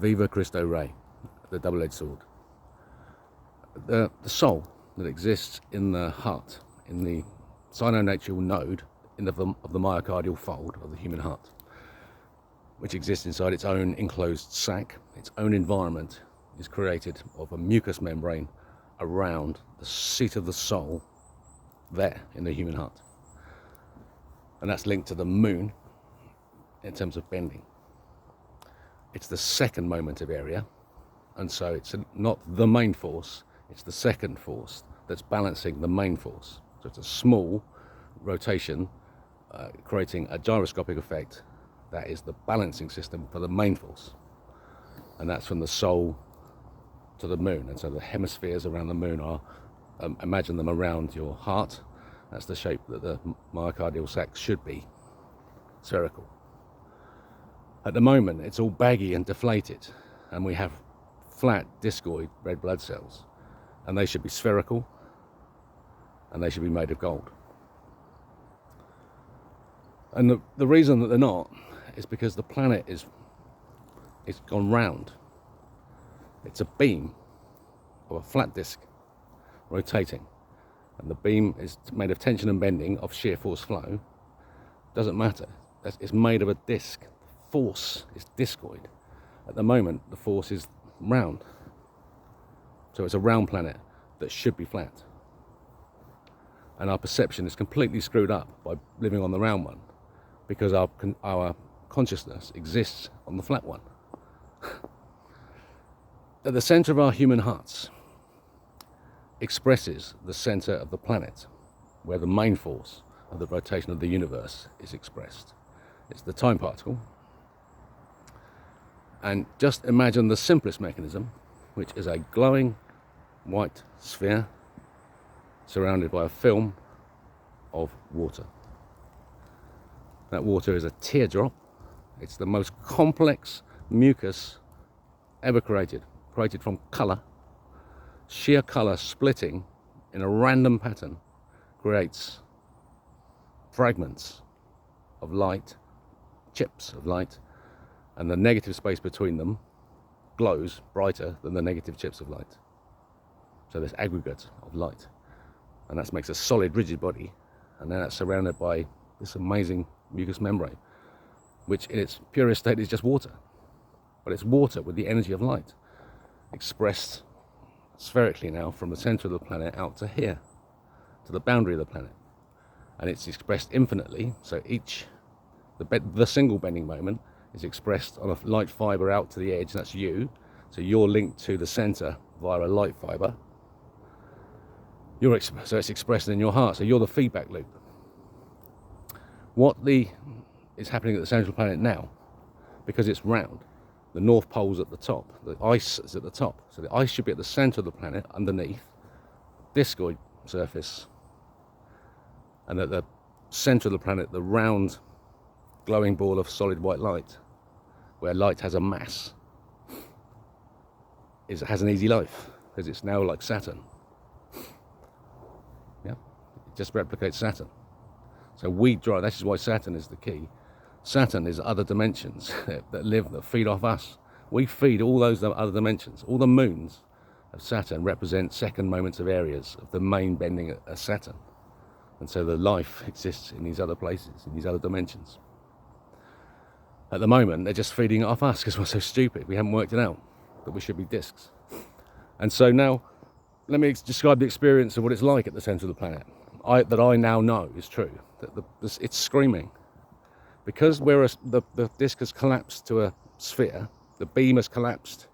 Viva Cristo Rey, the double-edged sword. The soul that exists in the heart, in the sinoatrial node of the myocardial fold of the human heart, which exists inside its own enclosed sac, its own environment is created of a mucous membrane around the seat of the soul there in the human heart. And that's linked to the moon in terms of bending. It's the second momentum area, and so it's not the main force, it's the second force that's balancing the main force. So it's a small rotation creating a gyroscopic effect that is the balancing system for the main force. And that's from the soul to the moon. And so the hemispheres around the moon are, imagine them around your heart. That's the shape that the myocardial sac should be, spherical. At the moment, it's all baggy and deflated, and we have flat, discoid red blood cells, and they should be spherical, and they should be made of gold. And the reason that they're not is because the planet is gone round. It's a beam of a flat disc rotating, and the beam is made of tension and bending of shear force flow. Doesn't matter. It's made of a disc. The force is discoid. At the moment, the force is round. So it's a round planet that should be flat. And our perception is completely screwed up by living on the round one, because our consciousness exists on the flat one. At the center of our human hearts expresses the center of the planet, where the main force of the rotation of the universe is expressed. It's the time particle. And just imagine the simplest mechanism, which is a glowing white sphere surrounded by a film of water. That water is a teardrop. It's the most complex mucus ever created from colour. Sheer colour splitting in a random pattern creates fragments of light, chips of light, and the negative space between them glows brighter than the negative chips of light. So there's aggregate of light, and that makes a solid, rigid body, and then that's surrounded by this amazing mucous membrane, which in its purest state is just water. But it's water with the energy of light, expressed spherically now from the center of the planet out to here, to the boundary of the planet. And it's expressed infinitely, so the single bending moment is expressed on a light fiber out to the edge, and that's you. So you're linked to the center via a light fiber. So it's expressed in your heart, so you're the feedback loop. What is happening at the center of the planet now, because it's round, the North Pole's at the top, the ice is at the top, so the ice should be at the center of the planet, underneath, discoid surface, and at the center of the planet, the round glowing ball of solid white light, where light has a mass, has an easy life, because it's now like Saturn. Yeah, it just replicates Saturn. So this is why Saturn is the key. Saturn is other dimensions that feed off us. We feed all those other dimensions. All the moons of Saturn represent second moments of areas of the main bending at Saturn. And so the life exists in these other places, in these other dimensions. At the moment, they're just feeding it off us because we're so stupid. We haven't worked it out that we should be discs. And so now, let me describe the experience of what it's like at the center of the planet. That I now know is true. That it's screaming. Because the disc has collapsed to a sphere, the beam has collapsed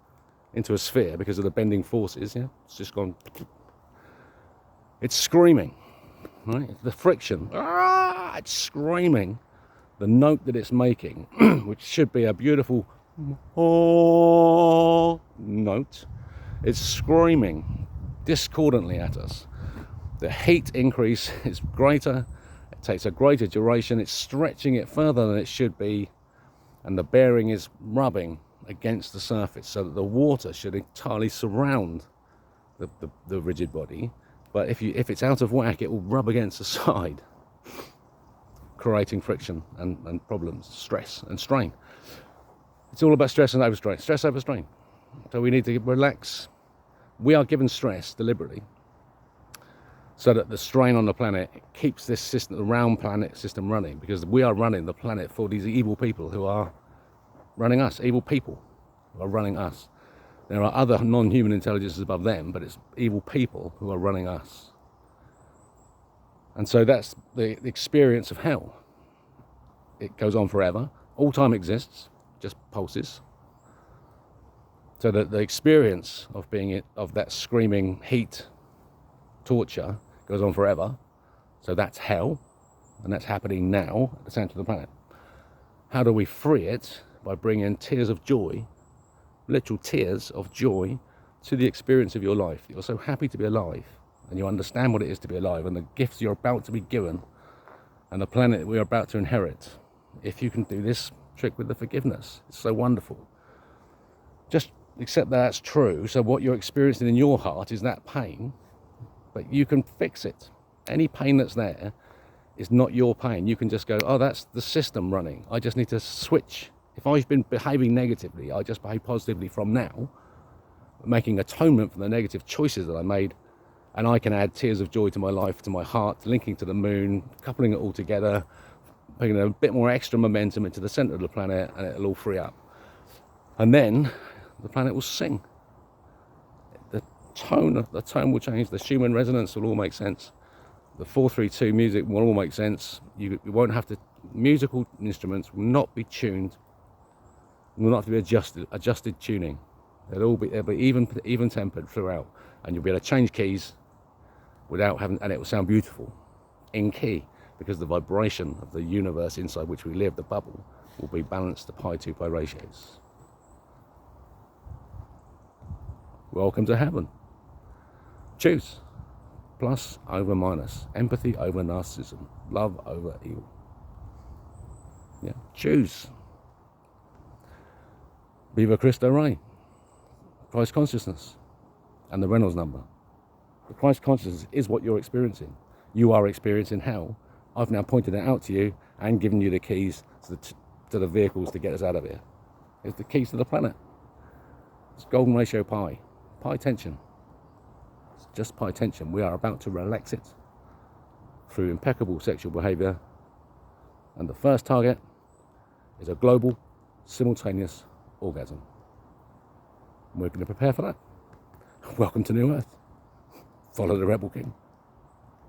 into a sphere because of the bending forces, yeah? It's just gone. It's screaming, right? The friction, it's screaming. The note that it's making, which should be a beautiful note, is screaming discordantly at us. The heat increase is greater. It takes a greater duration, it's stretching it further than it should be, and the bearing is rubbing against the surface so that the water should entirely surround the rigid body, but if it's out of whack, it will rub against the side, creating friction and problems, stress and strain. It's all about stress and overstrain. Stress, overstrain. So we need to relax. We are given stress deliberately so that the strain on the planet keeps this system, the round planet system running, because we are running the planet for these evil people who are running us. Evil people who are running us. There are other non-human intelligences above them, but it's evil people who are running us. And so that's the experience of hell. It goes on forever. All time exists, just pulses. So that the experience of being of that screaming heat, torture, goes on forever. So that's hell, and that's happening now at the center of the planet. How do we free it? By bringing tears of joy, literal tears of joy, to the experience of your life. You're so happy to be alive, and you understand what it is to be alive, and the gifts you're about to be given, and the planet we are about to inherit. If you can do this trick with the forgiveness, it's so wonderful. Just accept that that's true. So what you're experiencing in your heart is that pain, but you can fix it. Any pain that's there is not your pain. You can just go, oh, that's the system running. I just need to switch. If I've been behaving negatively, I just behave positively from now, making atonement for the negative choices that I made, and I can add tears of joy to my life, to my heart, linking to the moon, coupling it all together, putting a bit more extra momentum into the center of the planet, and it'll all free up. And then the planet will sing. The tone will change. The Schumann resonance will all make sense. The 432 music will all make sense. You won't have to. Musical instruments will not be tuned. Will not have to be adjusted tuning. They'll be even tempered throughout, and you'll be able to change keys without having, and it will sound beautiful in key, because the vibration of the universe inside which we live, the bubble, will be balanced to pi2 pi ratios. Welcome to heaven. Choose. Plus over minus. Empathy over narcissism. Love over evil. Yeah. Choose. Viva Cristo Rey. Christ consciousness. And the Reynolds number. The Christ consciousness is what you're experiencing. You are experiencing hell. I've now pointed it out to you and given you the keys to the vehicles to get us out of here. It's the keys to the planet. It's golden ratio pi. Pi tension. It's just pi tension. We are about to relax it through impeccable sexual behavior. And the first target is a global, simultaneous orgasm. We're going to prepare for that. Welcome to New Earth. Follow the Rebel King.